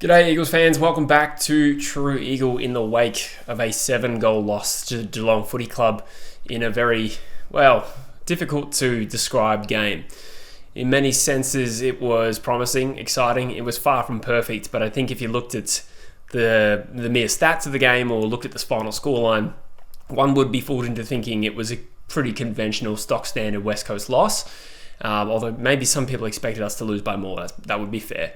G'day Eagles fans, welcome back to True Eagle in the wake of a 7-goal loss to Geelong Footy Club in a very, difficult to describe game. In many senses it was promising, exciting, it was far from perfect, but I think if you looked at the mere stats of the game or looked at the final scoreline, one would be fooled into thinking it was a pretty conventional stock standard West Coast loss, although maybe some people expected us to lose by more, that would be fair.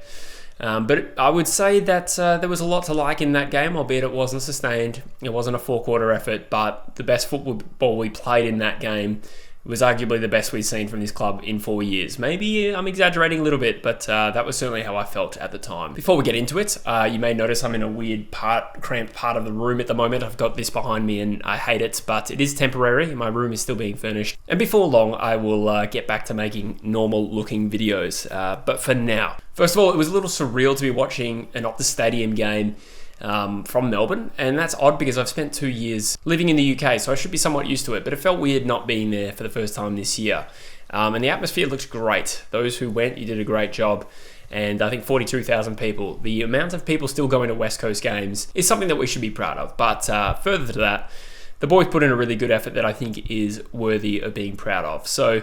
But I would say that there was a lot to like in that game, albeit it wasn't sustained. It wasn't a four-quarter effort, but the best football we played in that game was arguably the best we've seen from this club in 4 years. Maybe I'm exaggerating a little bit, but that was certainly how I felt at the time. Before we get into it, you may notice I'm in a weird cramped part of the room at the moment. I've got this behind me and I hate it, but it is temporary. My room is still being furnished. And before long, I will get back to making normal looking videos. But for now, first of all, it was a little surreal to be watching an Optus Stadium game from Melbourne, and that's odd because I've spent 2 years living in the UK, so I should be somewhat used to it, but it felt weird not being there for the first time this year. And the atmosphere looks great. Those who went, you did a great job, and I think 42,000 people. The amount of people still going to West Coast games is something that we should be proud of, but further to that, the boys put in a really good effort that I think is worthy of being proud of. So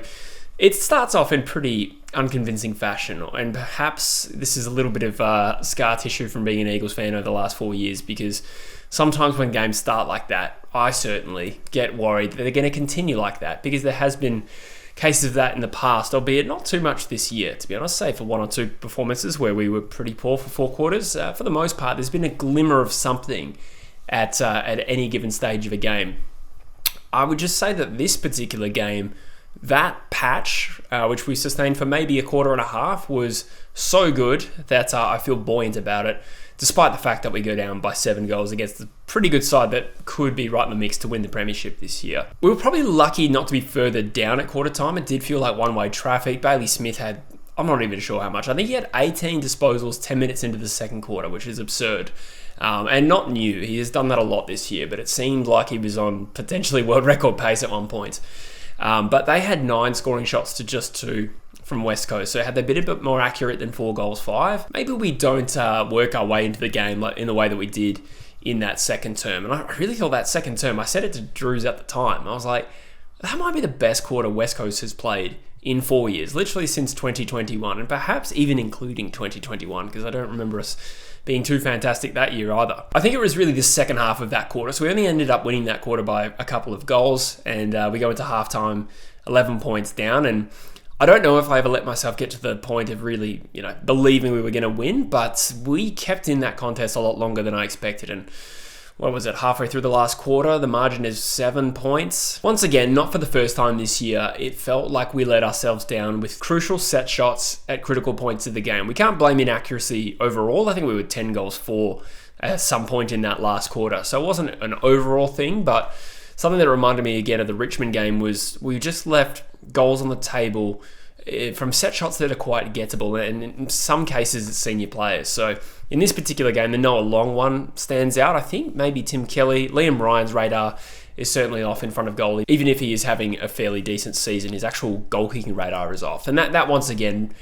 it starts off in pretty unconvincing fashion, and perhaps this is a little bit of scar tissue from being an Eagles fan over the last 4 years, because sometimes when games start like that, I certainly get worried that they're going to continue like that, because there has been cases of that in the past, albeit not too much this year, to be honest, save for one or two performances where we were pretty poor for 4 quarters. For the most part, there's been a glimmer of something at any given stage of a game. I would just say that this particular game, that patch, which we sustained for maybe a quarter and a half, was so good that I feel buoyant about it, despite the fact that we go down by 7 goals against a pretty good side that could be right in the mix to win the premiership this year. We were probably lucky not to be further down at quarter time. It did feel like one-way traffic. Bailey Smith had, I'm not even sure how much, I think he had 18 disposals 10 minutes into the second quarter, which is absurd. And not new. He has done that a lot this year, but it seemed like he was on potentially world record pace at one point. But they had 9 scoring shots to just 2 from West Coast. So had they been a bit more accurate than 4 goals 5, maybe we don't work our way into the game like in the way that we did in that second term. And I really thought that second term, I said it to Drews at the time, I was like, that might be the best quarter West Coast has played in 4 years, literally since 2021, and perhaps even including 2021, because I don't remember us being too fantastic that year either. I think it was really the second half of that quarter, so we only ended up winning that quarter by a couple of goals, and we go into halftime 11 points down, and I don't know if I ever let myself get to the point of really, believing we were going to win, but we kept in that contest a lot longer than I expected, and what was it, halfway through the last quarter, the margin is 7 points. Once again, not for the first time this year, it felt like we let ourselves down with crucial set shots at critical points of the game. We can't blame inaccuracy overall. I think we were 10 goals for at some point in that last quarter. So it wasn't an overall thing, but something that reminded me again of the Richmond game was we just left goals on the table from set shots that are quite gettable, and in some cases it's senior players. So in this particular game, the Noah Long one stands out. I think maybe Tim Kelly, Liam Ryan's radar is certainly off in front of goal. Even if he is having a fairly decent season, his actual goal-kicking radar is off. And that once again,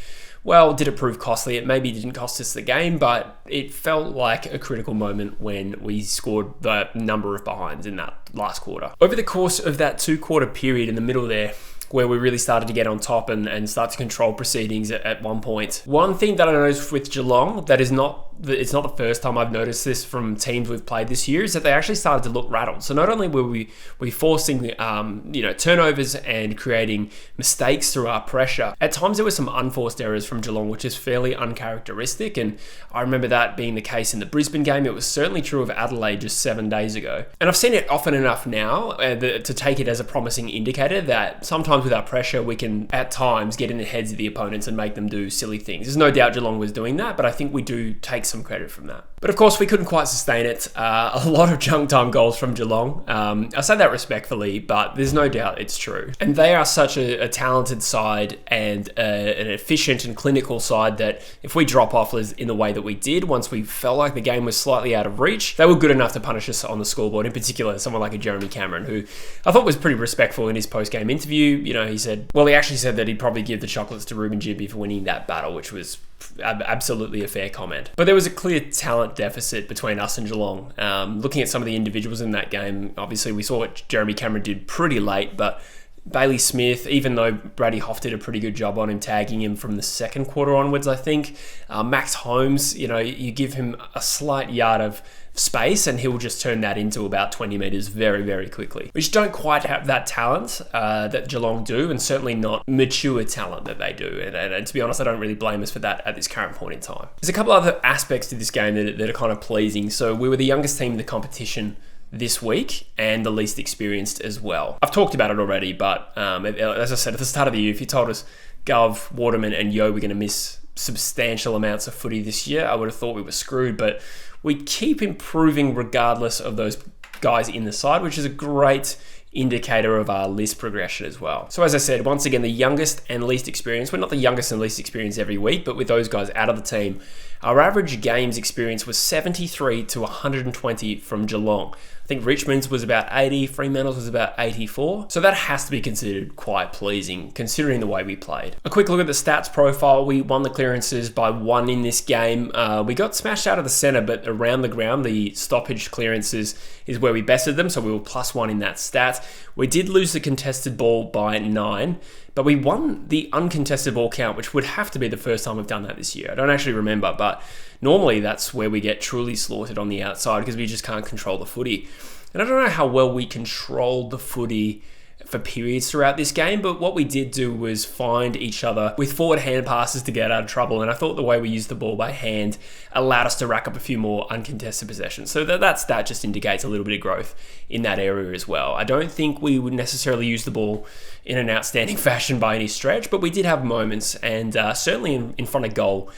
did it prove costly? It maybe didn't cost us the game, but it felt like a critical moment when we scored the number of behinds in that last quarter. Over the course of that 2-quarter period in the middle there, where we really started to get on top and start to control proceedings at one point. One thing that I noticed with Geelong that it's not the first time I've noticed this from teams we've played this year, is that they actually started to look rattled. So not only were we forcing turnovers and creating mistakes through our pressure, at times there were some unforced errors from Geelong, which is fairly uncharacteristic. And I remember that being the case in the Brisbane game. It was certainly true of Adelaide just 7 days ago. And I've seen it often enough now to take it as a promising indicator that sometimes with our pressure, we can at times get in the heads of the opponents and make them do silly things. There's no doubt Geelong was doing that, but I think we do take some credit from that. But of course, we couldn't quite sustain it. A lot of junk time goals from Geelong. I say that respectfully, but there's no doubt it's true. And they are such a talented side and an efficient and clinical side that if we drop off in the way that we did, once we felt like the game was slightly out of reach, they were good enough to punish us on the scoreboard. In particular, someone like a Jeremy Cameron, who I thought was pretty respectful in his post-game interview. You know, he actually said that he'd probably give the chocolates to Ruben Jimby for winning that battle, which was absolutely a fair comment. But there was a clear talent deficit between us and Geelong. Looking at some of the individuals in that game, obviously we saw what Jeremy Cameron did pretty late, but Bailey Smith, even though Brady Hoff did a pretty good job on him, tagging him from the second quarter onwards, I think. Max Holmes, you know, you give him a slight yard of space and he'll just turn that into about 20 metres very, very quickly. We just don't quite have that talent that Geelong do, and certainly not mature talent that they do. And to be honest, I don't really blame us for that at this current point in time. There's a couple other aspects to this game that are kind of pleasing. So we were the youngest team in the competition this week and the least experienced as well. I've talked about it already, but as I said at the start of the year, if you told us Gov, Waterman and Yo were going to miss substantial amounts of footy this year, I would have thought we were screwed, but we keep improving regardless of those guys in the side, which is a great indicator of our list progression as well. So as I said, once again, the youngest and least experienced. We're not the youngest and least experienced every week, but with those guys out of the team, our average games experience was 73 to 120 from Geelong. I think Richmond's was about 80, Fremantle's was about 84. So that has to be considered quite pleasing, considering the way we played. A quick look at the stats profile. We won the clearances by 1 in this game. We got smashed out of the centre, but around the ground, the stoppage clearances is where we bested them, so we were +1 in that stat. We did lose the contested ball by 9, but we won the uncontested ball count, which would have to be the first time we've done that this year. I don't actually remember, but normally that's where we get truly slaughtered on the outside because we just can't control the footy. And I don't know how well we controlled the footy for periods throughout this game, but what we did do was find each other with forward hand passes to get out of trouble, and I thought the way we used the ball by hand allowed us to rack up a few more uncontested possessions. So that just indicates a little bit of growth in that area as well. I don't think we would necessarily use the ball in an outstanding fashion by any stretch, but we did have moments, and certainly in front of goal,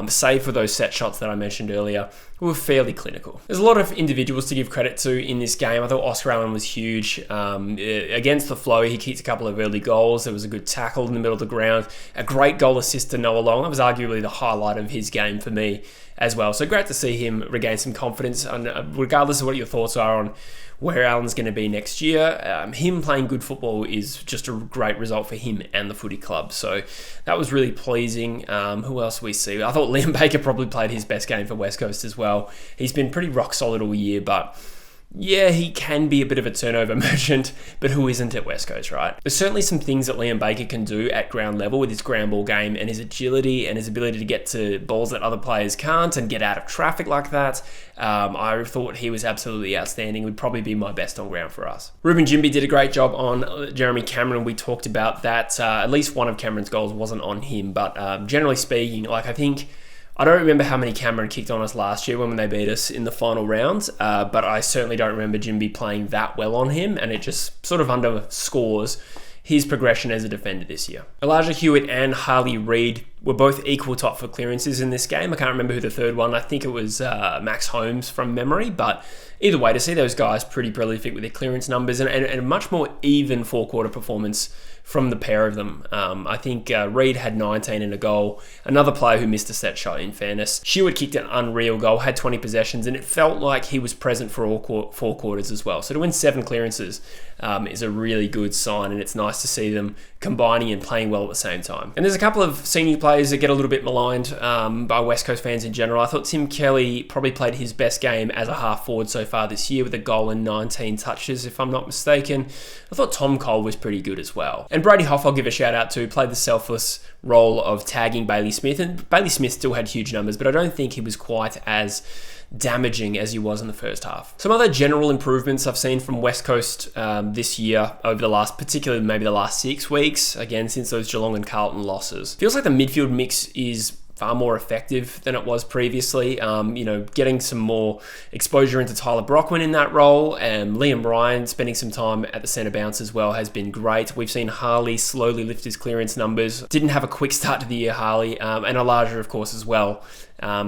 save for those set shots that I mentioned earlier, we were fairly clinical. There's a lot of individuals to give credit to in this game. I thought Oscar Allen was huge. Against the flow, he kicked a couple of early goals. There was a good tackle in the middle of the ground. A great goal assist to Noah Long. That was arguably the highlight of his game for me as well. So great to see him regain some confidence. And regardless of what your thoughts are on where Allen's going to be next year, him playing good football is just a great result for him and the footy club. So that was really pleasing. Who else we see? I thought Liam Baker probably played his best game for West Coast as well. He's been pretty rock solid all year, but yeah, he can be a bit of a turnover merchant, but who isn't at West Coast, right? There's certainly some things that Liam Baker can do at ground level with his ground ball game and his agility and his ability to get to balls that other players can't and get out of traffic like that. I thought he was absolutely outstanding. Would probably be my best on ground for us. Ruben Jimby did a great job on Jeremy Cameron. We talked about that. At least one of Cameron's goals wasn't on him, but generally speaking, I don't remember how many Cameron kicked on us last year when they beat us in the final round, but I certainly don't remember Jimby playing that well on him, and it just sort of underscores his progression as a defender this year. Elijah Hewitt and Harley Reid were both equal top for clearances in this game. I can't remember who the third one. I think it was Max Holmes from memory, but either way, to see those guys pretty prolific with their clearance numbers and a much more even four-quarter performance from the pair of them. I think Reid had 19 and a goal. Another player who missed a set shot, in fairness. Hewitt kicked an unreal goal, had 20 possessions, and it felt like he was present for all 4 quarters as well. So to win 7 clearances is a really good sign, and it's nice to see them combining and playing well at the same time. And there's a couple of senior players that get a little bit maligned by West Coast fans in general. I thought Tim Kelly probably played his best game as a half forward so far this year with a goal and 19 touches, if I'm not mistaken. I thought Tom Cole was pretty good as well. And Brady Hoff, I'll give a shout out to, played the selfless role of tagging Bailey Smith. And Bailey Smith still had huge numbers, but I don't think he was quite as damaging as he was in the first half. Some other general improvements I've seen from West Coast this year over the last, particularly maybe the last 6 weeks, again, since those Geelong and Carlton losses. Feels like the midfield mix is far more effective than it was previously. Getting some more exposure into Tyler Brockman in that role, and Liam Ryan spending some time at the centre bounce as well has been great. We've seen Harley slowly lift his clearance numbers. Didn't have a quick start to the year, Harley, and Elijah, of course, as well.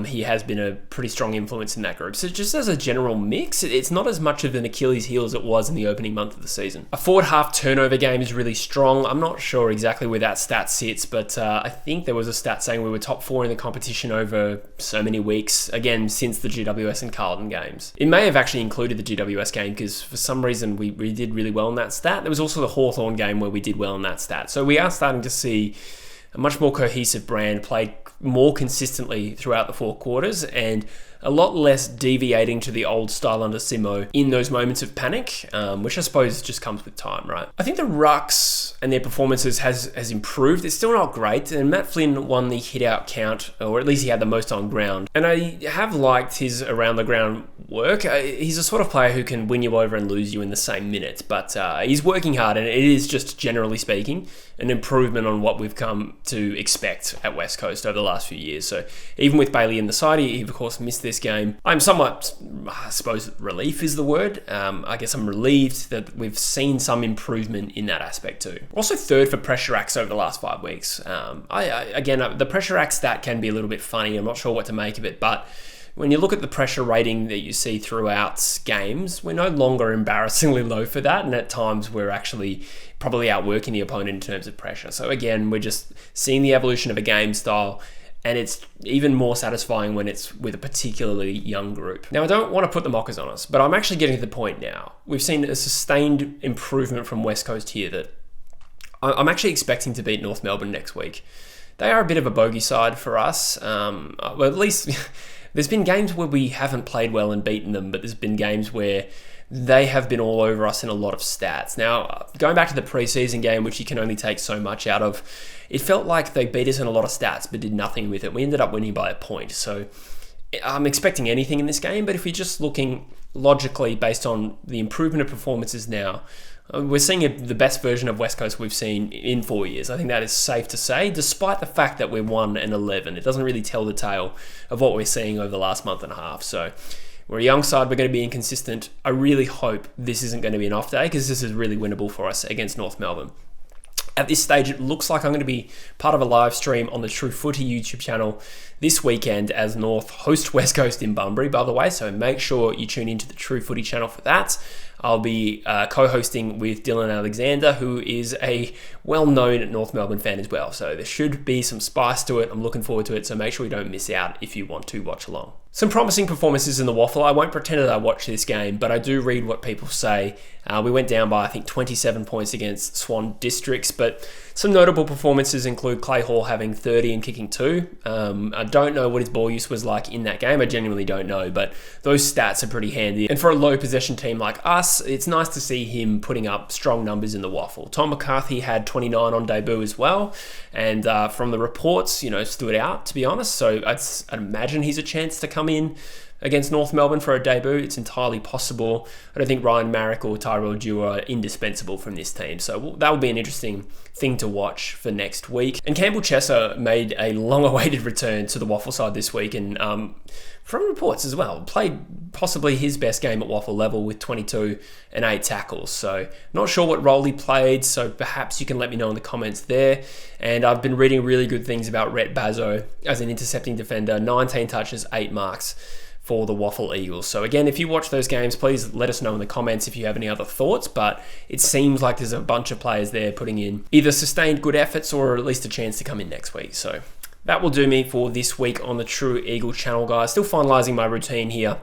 he has been a pretty strong influence in that group. So just as a general mix, it's not as much of an Achilles heel as it was in the opening month of the season. A forward half turnover game is really strong. I'm not sure exactly where that stat sits, but I think there was a stat saying we were top 4 in the competition over so many weeks, again, since the GWS and Carlton games. It may have actually included the GWS game because for some reason we did really well in that stat. There was also the Hawthorn game where we did well in that stat. So we are starting to see a much more cohesive brand played more consistently throughout the 4 quarters and a lot less deviating to the old style under Simo in those moments of panic, which I suppose just comes with time, right? I think the rucks and their performances has improved. It's still not great, and Matt Flynn won the hit-out count, or at least he had the most on ground. And I have liked his around-the-ground work. He's a sort of player who can win you over and lose you in the same minute, but he's working hard, and it is just, generally speaking, an improvement on what we've come to expect at West Coast over the last few years. So even with Bailey in the side, he of course missed this game. I'm somewhat, I suppose relief is the word. I guess I'm relieved that we've seen some improvement in that aspect too. We're also third for pressure acts over the last 5 weeks. Again, the pressure act stat can be a little bit funny. I'm not sure what to make of it, but when you look at the pressure rating that you see throughout games, we're no longer embarrassingly low for that, and at times we're actually probably outworking the opponent in terms of pressure. So again, we're just seeing the evolution of a game style, and it's even more satisfying when it's with a particularly young group. Now, I don't want to put the mockers on us, but I'm actually getting to the point now. We've seen a sustained improvement from West Coast here that I'm actually expecting to beat North Melbourne next week. They are a bit of a bogey side for us. Well, at least there's been games where we haven't played well and beaten them, but there's been games where they have been all over us in a lot of stats. Now, going back to the preseason game, which you can only take so much out of, it felt like they beat us in a lot of stats but did nothing with it. We ended up winning by a point. So I'm expecting anything in this game, but if you're just looking logically based on the improvement of performances now, we're seeing the best version of West Coast we've seen in 4 years. I think that is safe to say, despite the fact that we're 1-11. It doesn't really tell the tale of what we're seeing over the last month and a half. So we're a young side, we're going to be inconsistent. I really hope this isn't going to be an off day because this is really winnable for us against North Melbourne. At this stage, it looks like I'm going to be part of a live stream on the True Footy YouTube channel this weekend as North host West Coast in Bunbury, by the way, so make sure you tune into the True Footy channel for that. I'll be co-hosting with Dylan Alexander, who is a well-known North Melbourne fan as well, so there should be some spice to it. I'm looking forward to it, so make sure you don't miss out if you want to watch along. Some promising performances in the WAFL. I won't pretend that I watched this game, but I do read what people say. We went down by, I think, 27 points against Swan Districts, but some notable performances include Clay Hall having 30 and kicking 2. I don't know what his ball use was like in that game. I genuinely don't know, but those stats are pretty handy. And for a low possession team like us, it's nice to see him putting up strong numbers in the WAFL. Tom McCarthy had 29 on debut as well, and from the reports, stood out, to be honest. So I'd imagine he's a chance to come in against North Melbourne for a debut. It's entirely possible. I don't think Ryan Marrick or Tyrell Dew are indispensable from this team, so that will be an interesting thing to watch for next week. And Campbell Chesser made a long-awaited return to the WAFL side this week, and from reports as well, played possibly his best game at WAFL level with 22 and 8 tackles. So not sure what role he played, so perhaps you can let me know in the comments there. And I've been reading really good things about Rhett Bazzo as an intercepting defender, 19 touches, 8 marks for the WAFL Eagles. So again, if you watch those games, please let us know in the comments if you have any other thoughts, but it seems like there's a bunch of players there putting in either sustained good efforts or at least a chance to come in next week. So that will do me for this week on the True Eagle channel, guys. Still finalizing my routine here.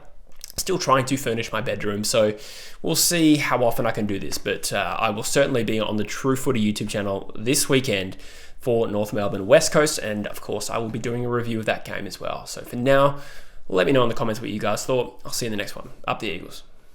Still trying to furnish my bedroom, so we'll see how often I can do this, but I will certainly be on the True Footy YouTube channel this weekend for North Melbourne West Coast, and of course I will be doing a review of that game as well. So for now, let me know in the comments what you guys thought. I'll see you in the next one. Up the Eagles.